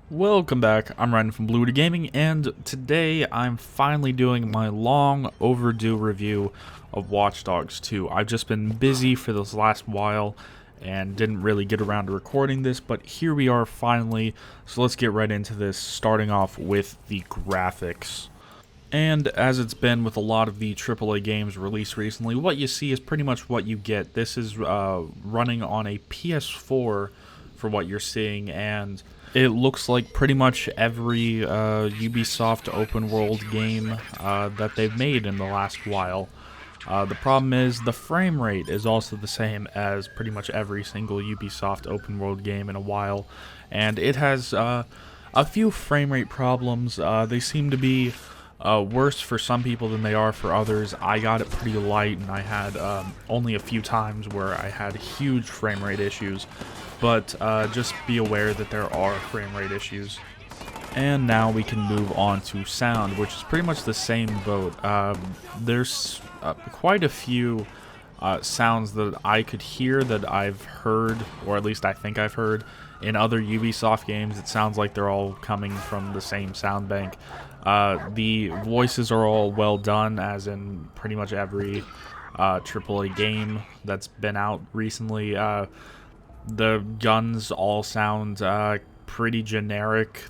Welcome back, I'm Ryan from Blue Gaming, and today I'm finally doing my long overdue review of Watch Dogs 2. I've just been busy for this last while and didn't really get around to recording this, but here we are finally, so let's get right into this, starting off with the graphics. And as it's been with a lot of the AAA games released recently, what you see is pretty much what you get. This is running on a PS4 for what you're seeing, and it looks like pretty much every Ubisoft open world game that they've made in the last while. The problem is the frame rate is also the same as pretty much every single Ubisoft open world game in a while, and it has a few frame rate problems. They seem to be worse for some people than they are for others. I got it pretty light, and I had only a few times where I had huge frame rate issues, but just be aware that there are frame rate issues. And now we can move on to sound, which is pretty much the same boat. There's quite a few sounds that I could hear that I've heard, or at least I think I've heard, in other Ubisoft games. It sounds like they're all coming from the same sound bank. The voices are all well done, as in pretty much every AAA game that's been out recently. The guns all sound pretty generic.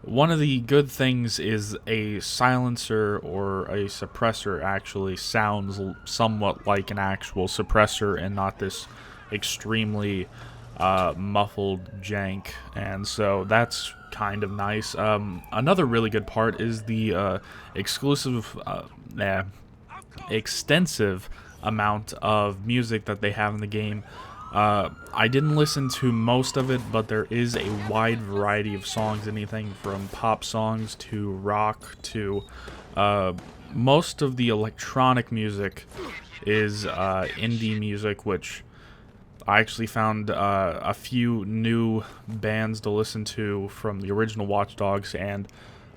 One of the good things is a silencer or a suppressor actually sounds somewhat like an actual suppressor and not this extremely muffled jank, and so that's kind of nice. Another really good part is the extensive amount of music that they have in the game. I didn't listen to most of it, but there is a wide variety of songs, anything from pop songs to rock to most of the electronic music is indie music, which I actually found a few new bands to listen to from the original Watch Dogs, and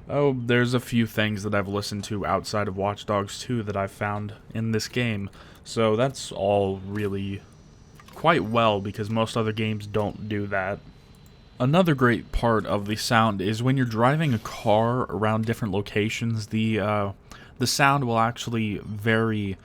there's a few things that I've listened to outside of Watch Dogs 2 that I've found in this game. So that's all really quite well, because most other games don't do that. Another great part of the sound is when you're driving a car around different locations, the sound will actually vary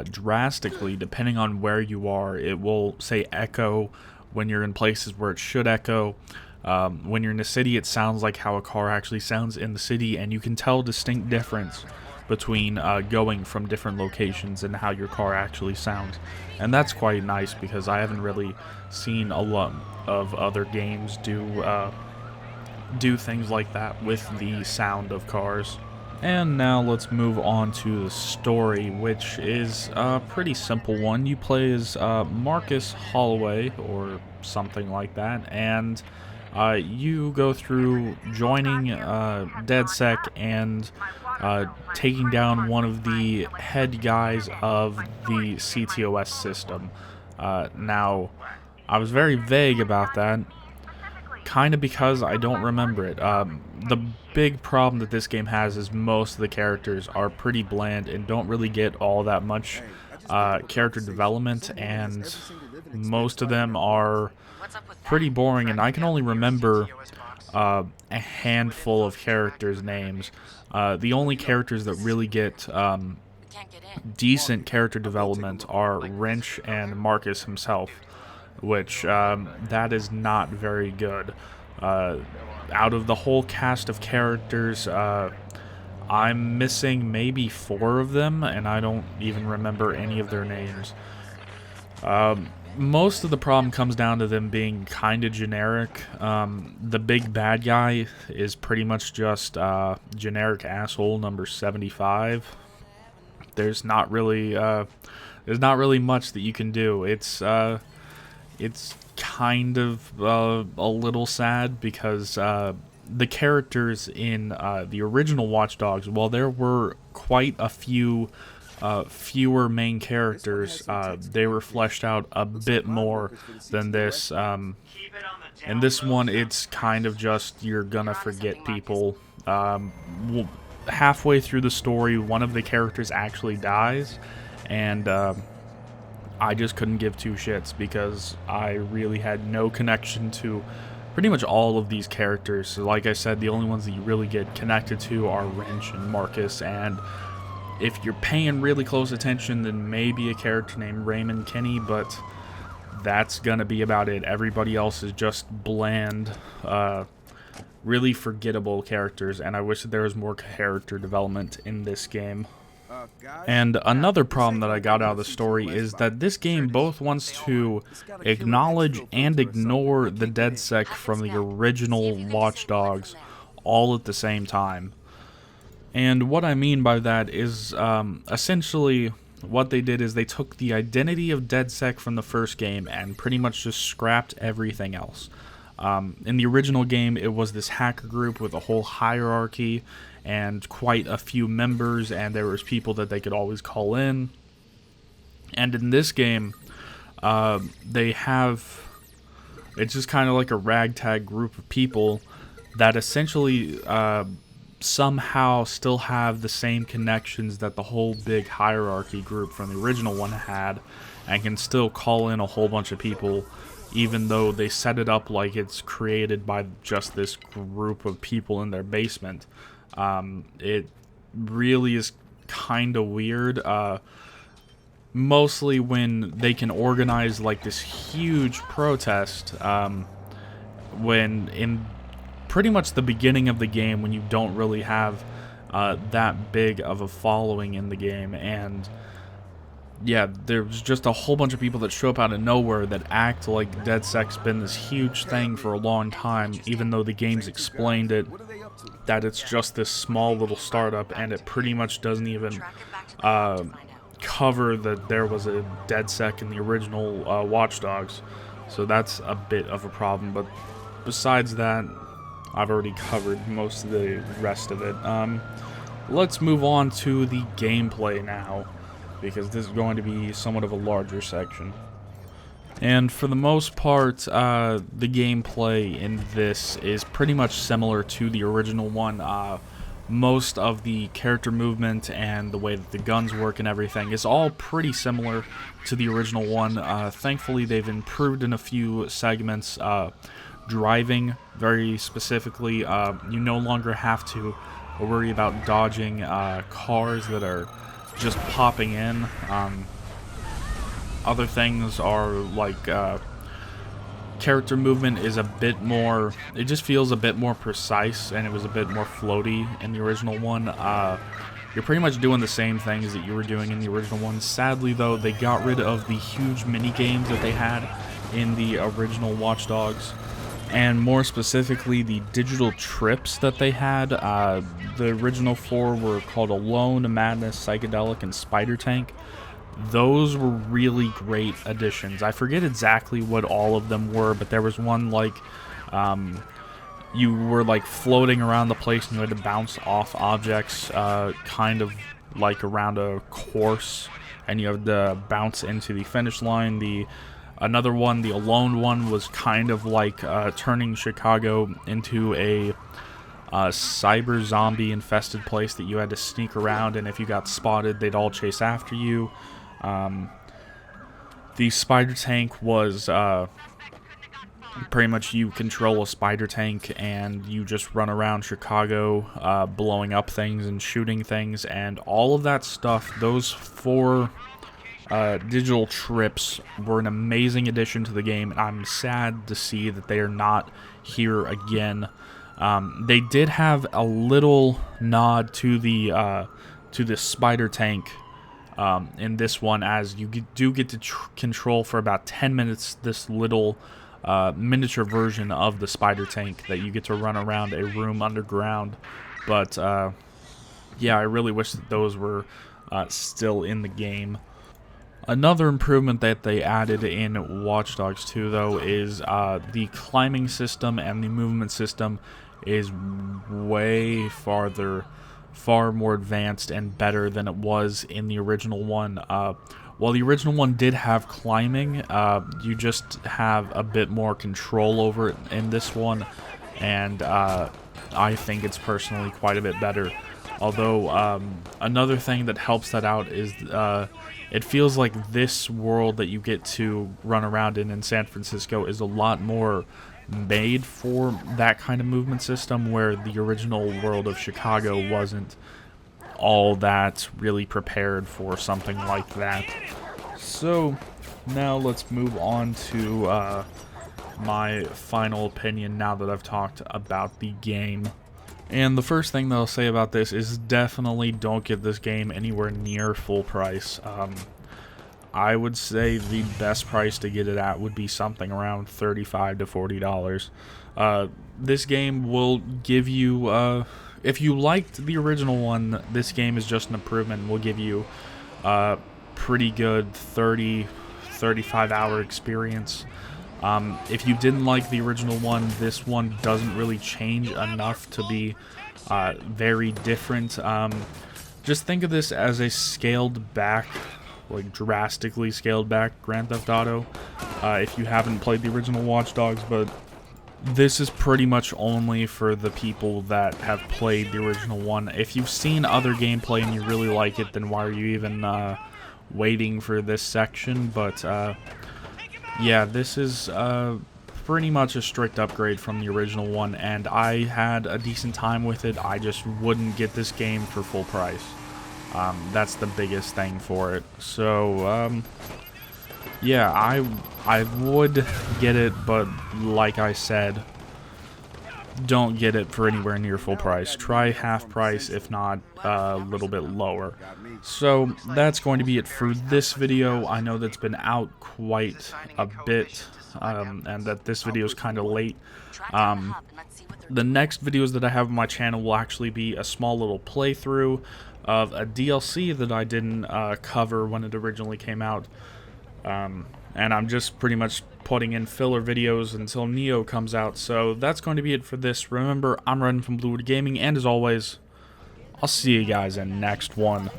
drastically depending on where you are. It will say echo when you're in places where it should echo. When you're in a city, it sounds like how a car actually sounds in the city, and you can tell a distinct difference between going from different locations and how your car actually sounds. And that's quite nice, because I haven't really seen a lot of other games do things like that with the sound of cars. And now let's move on to the story, which is a pretty simple one. You play as Marcus Holloway, or something like that, and you go through joining DedSec and taking down one of the head guys of the CTOS system. Now, I was very vague about that, kind of because I don't remember it. The big problem that this game has is most of the characters are pretty bland and don't really get all that much character development, and most of them are pretty boring, and I can only remember a handful of characters' names. The only characters that really get decent character development are Wrench and Marcus himself, which that is not very good. Out of the whole cast of characters, I'm missing maybe 4 of them, and I don't even remember any of their names. Most of the problem comes down to them being kind of generic. The big bad guy is pretty much just generic asshole number 75. There's not really much that you can do. It's kind of a little sad, because the characters in the original Watch Dogs, while there were quite a few fewer main characters, they were fleshed out a bit more than this. In this one, it's kind of just you're gonna forget people. halfway through the story, one of the characters actually dies, and I just couldn't give two shits because I really had no connection to pretty much all of these characters. So like I said, the only ones that you really get connected to are Wrench and Marcus, and if you're paying really close attention, then maybe a character named Raymond Kinney, but that's gonna be about it. Everybody else is just bland, really forgettable characters, and I wish that there was more character development in this game. And another problem that I got out of the story is that this game both wants to acknowledge and ignore the DedSec from the original Watch Dogs all at the same time. And what I mean by that is essentially what they did is they took the identity of DedSec from the first game and pretty much just scrapped everything else. In the original game, it was this hacker group with a whole hierarchy and quite a few members, and there was people that they could always call in. And in this game, they have, it's just kind of like a ragtag group of people that essentially somehow still have the same connections that the whole big hierarchy group from the original one had, and can still call in a whole bunch of people, even though they set it up like it's created by just this group of people in their basement. It really is kind of weird, mostly when they can organize like this huge protest, when in pretty much the beginning of the game, when you don't really have that big of a following in the game. And yeah, there's just a whole bunch of people that show up out of nowhere that act like DedSec's been this huge thing for a long time, even though the game's explained it, that it's just this small little startup, and it pretty much doesn't even cover that there was a DedSec in the original Watch Dogs. So that's a bit of a problem, but besides that, I've already covered most of the rest of it. Let's move on to the gameplay now, because this is going to be somewhat of a larger section. And for the most part, the gameplay in this is pretty much similar to the original one. Most of the character movement and the way that the guns work and everything is all pretty similar to the original one. Thankfully, they've improved in a few segments. Driving, very specifically, you no longer have to worry about dodging cars that are just popping in. Other things are like character movement is a bit more, it just feels a bit more precise, and it was a bit more floaty in the original one. You're pretty much doing the same things that you were doing in the original one. Sadly though, they got rid of the huge mini games that they had in the original Watch Dogs, and more specifically the digital trips that they had. The original 4 were called Alone, Madness, Psychedelic, and Spider Tank. Those were really great additions. I forget exactly what all of them were, but there was one like you were like floating around the place and you had to bounce off objects, kind of like around a course, and you had to bounce into the finish line. Another one, the Alone one, was kind of like turning Chicago into a cyber zombie infested place that you had to sneak around, and if you got spotted, they'd all chase after you. The Spider Tank was pretty much you control a spider tank and you just run around Chicago blowing up things and shooting things, and all of that stuff. Those 4 digital trips were an amazing addition to the game, and I'm sad to see that they are not here again. They did have a little nod to the spider tank in this one, as you do get to control for about 10 minutes this little miniature version of the spider tank that you get to run around a room underground. But yeah, I really wish that those were still in the game. Another improvement that they added in Watch Dogs 2, though, is the climbing system and the movement system is way far more advanced and better than it was in the original one. While the original one did have climbing, you just have a bit more control over it in this one, and I think it's personally quite a bit better. Although, another thing that helps that out is it feels like this world that you get to run around in San Francisco is a lot more made for that kind of movement system, where the original world of Chicago wasn't all that really prepared for something like that. So, now let's move on to my final opinion now that I've talked about the game. And the first thing that I'll say about this is definitely don't get this game anywhere near full price. I would say the best price to get it at would be something around $35 to $40. This game will give you, if you liked the original one, this game is just an improvement and will give you a pretty good 35 hour experience. If you didn't like the original one, this one doesn't really change enough to be very different. Just think of this as a scaled back, like drastically scaled back Grand Theft Auto, if you haven't played the original Watch Dogs, but this is pretty much only for the people that have played the original one. If you've seen other gameplay and you really like it, then why are you even waiting for this section? But yeah, this is pretty much a strict upgrade from the original one, and I had a decent time with it. I just wouldn't get this game for full price. That's the biggest thing for it. So, yeah, I would get it, but like I said, don't get it for anywhere near full price. Try half price, if not a little bit lower. So that's going to be it for this video. I know that's been out quite a bit, and that this video is kind of late. The next videos that I have on my channel will actually be a small little playthrough of a DLC that I didn't cover when it originally came out. And I'm just pretty much putting in filler videos until Neo comes out. So that's going to be it for this. Remember, I'm Redden from Bluewood Gaming, and as always, I'll see you guys in next one.